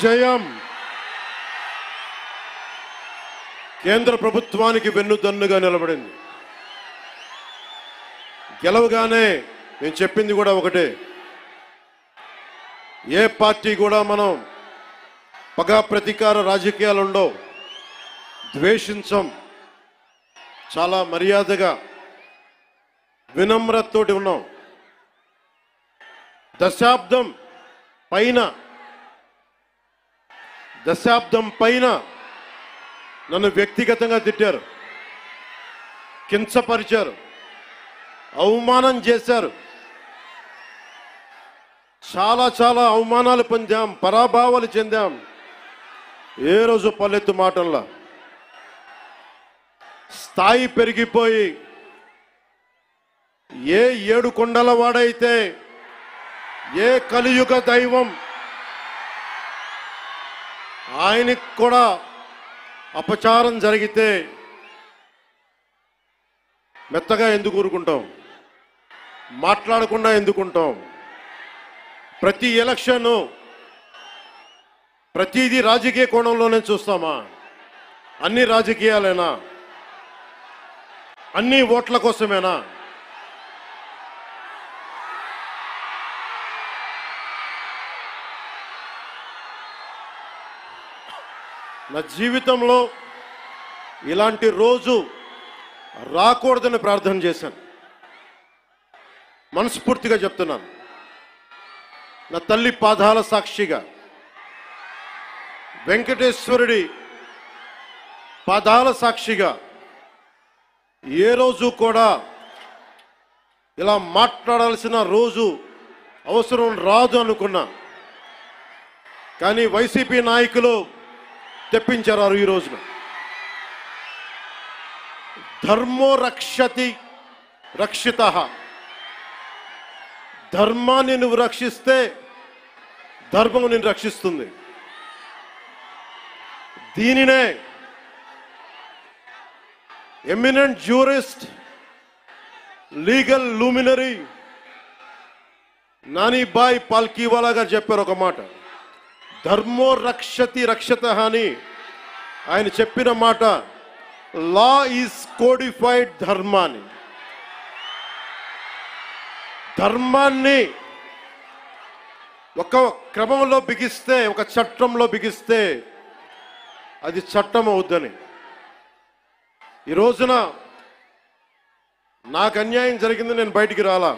జయం కేంద్ర ప్రభుత్వానికి వెన్నుదన్నుగా నిలబడింది. గెలవగానే నేను చెప్పింది కూడా ఒకటే, ఏ పార్టీ కూడా మనం పగా ప్రతీకార రాజకీయాలు ఉండవు, ద్వేషించం, చాలా మర్యాదగా వినమ్రతతోటి ఉన్నాం. దశాబ్దం పైన నన్ను వ్యక్తిగతంగా తిట్టారు, కించపరిచారు, అవమానం చేశారు. చాలా చాలా అవమానాలు పొందాం, పరాభావాలు చెందాం. ఏ రోజు పల్లెత్తు మాటల్లా స్థాయి పెరిగిపోయి ఏ 7 కొండల వాడైతే, ఏ కలియుగ దైవం ఆయనకి కూడా అపచారం జరిగితే మెత్తగా ఎందుకు ఊరుకుంటాం, మాట్లాడకుండా ఎందుకుంటాం? ప్రతి ఎలక్షన్ ప్రతిదీ రాజకీయ కోణంలోనే చూస్తామా? అన్ని రాజకీయాలేనా? అన్ని ఓట్ల కోసమేనా? నా జీవితంలో ఇలాంటి రోజు రాకూడదని ప్రార్థన చేశాను. మనస్ఫూర్తిగా చెప్తున్నాను. నా తల్లి పాదాల సాక్షిగా, వెంకటేశ్వరుడి పాదాల సాక్షిగా ఏ రోజు కూడా ఇలా మాట్లాడాల్సిన రోజు అవసరం రాదు అనుకున్నా. కానీ వైసీపీ నాయకులు తెప్పించారు ఈ రోజున. ధర్మో రక్షతి రక్షితః. ధర్మాన్ని నువ్వు రక్షిస్తే ధర్మం నిన్ను రక్షిస్తుంది. దీనినే eminent jurist, legal luminary Nanabhoy Palkhivala గారు చెప్పారు ఒక మాట. ధర్మో రక్షతి రక్షతః అని ఆయన చెప్పిన మాట. లా ఈజ్ కోడిఫైడ్ ధర్మాన్ని. ధర్మాన్ని ఒక క్రమంలో బిగిస్తే, ఒక చట్టంలో బిగిస్తే అది చట్టం అవుద్దని. ఈ రోజున నాకు అన్యాయం జరిగింది, నేను బయటికి రాలా.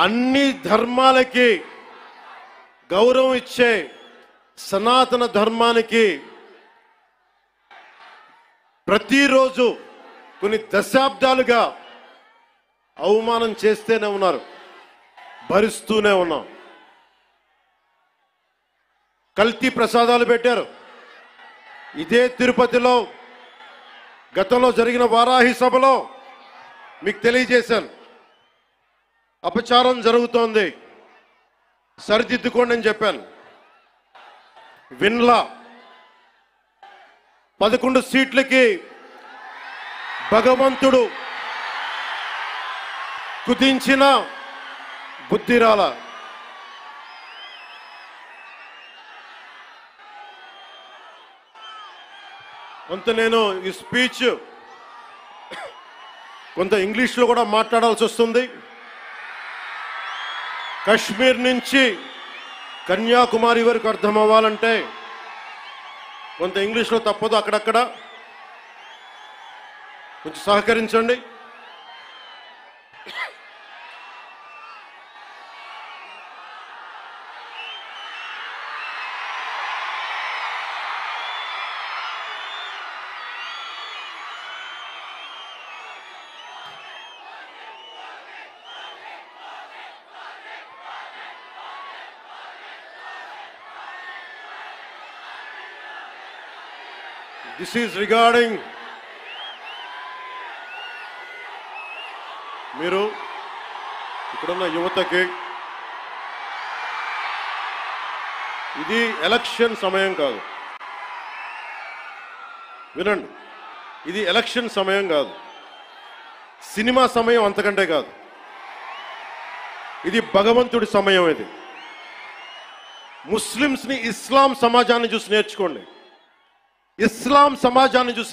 అన్ని ధర్మాలకి గౌరవం ఇచ్చే సనాతన ధర్మానికి ప్రతిరోజు కొన్ని దశాబ్దాలుగా అవమానం చేస్తూనే ఉన్నారు, భరిస్తూనే ఉన్నాం. కల్తీ ప్రసాదాలు పెట్టారు. ఇదే తిరుపతిలో గతంలో జరిగిన వారాహి సభలో మీకు తెలియజేశాను, అపచారం జరుగుతోంది, సరిదిద్దుకోండి అని చెప్పాను. విన్లా 11 సీట్లకి భగవంతుడు కుదించిన బుద్ధిరాల. కొంత నేను ఈ స్పీచ్ కొంత ఇంగ్లీష్లో కూడా మాట్లాడాల్సి వస్తుంది. కశ్మీర్ నుంచి కన్యాకుమారి వరకు అర్థం అవ్వాలంటే కొంత ఇంగ్లీష్లో తప్పదు, అక్కడక్కడ కొంచెం సహకరించండి. This is regarding మీరు ఇక్కడున్న యువతకి, ఇది ఎలక్షన్ సమయం కాదు. వినండి, ఇది ఎలక్షన్ సమయం కాదు, సినిమా సమయం అంతకంటే కాదు. ఇది భగవంతుడి సమయం. ఇది ముస్లిమ్స్ని ఇస్లాం సమాజాన్ని చూసి నేర్చుకోండి. ఇస్లాం సమాజాన్ని చూసి